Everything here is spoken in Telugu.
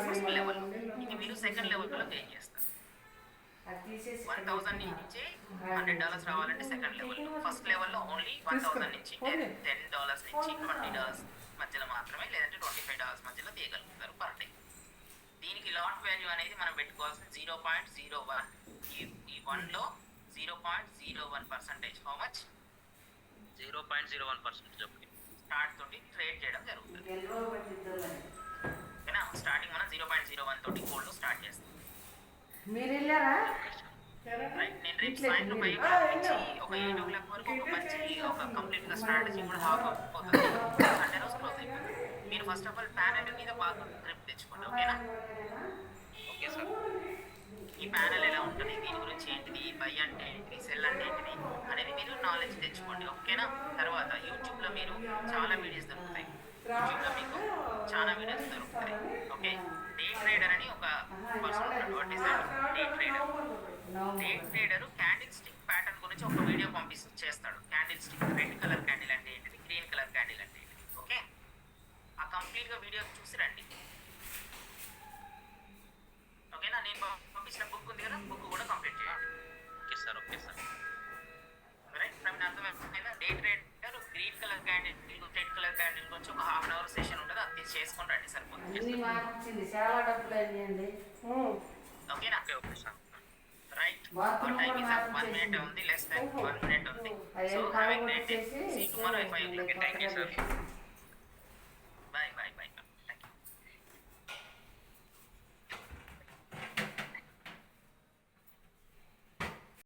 ఫస్ట్ లెవెల్ ఇంక మీరు సెకండ్ లెవెల్లో గెయిన్ చేస్తారు. 1000 నుంచి $100 రావాలంటే సెకండ్ లెవెల్. ఫస్ట్ లెవెల్లో ఓన్లీ 1000 నుంచి $10 నుంచి $20 మధ్యలో మాత్రమే, లేదంటే $25 మధ్యలో తీయగలుగుతారు పర్ డే. దీనికి లాట్ వాల్యూ అనేది మనం పెట్టుకోవాల్సిన 0.01. ఈ 1లో 0.01%. How much? 0.01%. ఓకే. స్టార్ట్ తోటి ట్రేడ్ చేయడం జరుగుతుంది. ఓకేనా? స్టార్టింగ్ మనం 0.01 తోటి గోల్డ్ స్టార్ట్ చేస్తాం. మీరు వెళ్ళారా? రైట్. నేను రేపు సాయంత్రం 5 నుంచి ఒక 8 o'clock వరకు ఒక మంచి ఒక కంప్లీట్గా స్ట్రాటజీ కూడా హాఫ్ అయిపోతుంది. సండే రోజు క్లోజ్ అయిపోతుంది. మీరు ఫస్ట్ ఆఫ్ ఆల్ ప్యానెల్ మీద బాగా గ్రిప్ తెచ్చుకోండి. ఓకేనా? Okay sir. ఈ ప్యానెల్ ఎలా ఉంటుంది, దీని గురించి ఏంటిది, బై అంటే ఏంటిది, సెల్ అంటే ఏంటిది అనేది మీరు నాలెడ్జ్ తెచ్చుకోండి. ఓకేనా? తర్వాత యూట్యూబ్లో మీరు చాలా వీడియోస్ దొరుకుతాయి. యూట్యూబ్లో మీకు చాలా వీడియోస్ దొరుకుతాయి. ఓకే. డే ట్రేడర్ అని ఒక పర్సన్ ఉంటాడు. What is that? Day trader. Day trader candle stick pattern గురించి ఒక వీడియో చేస్తాడు. Candle stick, red colour candle అంటే ఏంటిది, గ్రీన్ కలర్ క్యాండిల్ అంటే ఏంటిది. ఓకే. ఆ కంప్లీట్గా వీడియో చూసి రండి. ఓకేనా? నేను పంపించిన బుక్ ఉంది కదా, బుక్ కూడా కంప్లీట్ చేయండి. Okay sir. Okay sir. Right. ప్రతి అర్థమైందా? Day trader green colour candle, red colour candle గురించి ఒక హాఫ్ అన్ అవర్ సెషన్ ఉంటుంది. అది చేసుకొని రండి, సరిపోతుంది. చాలా డబ్బులు అయ్యండి. ఓకేనా? Okay sir. Right. Time is up. 1 minute ఉంది, లెస్ దెన్ 1 minute ఉంది. So have a great day. See tomorrow at 5 o'clock. Thank you sir.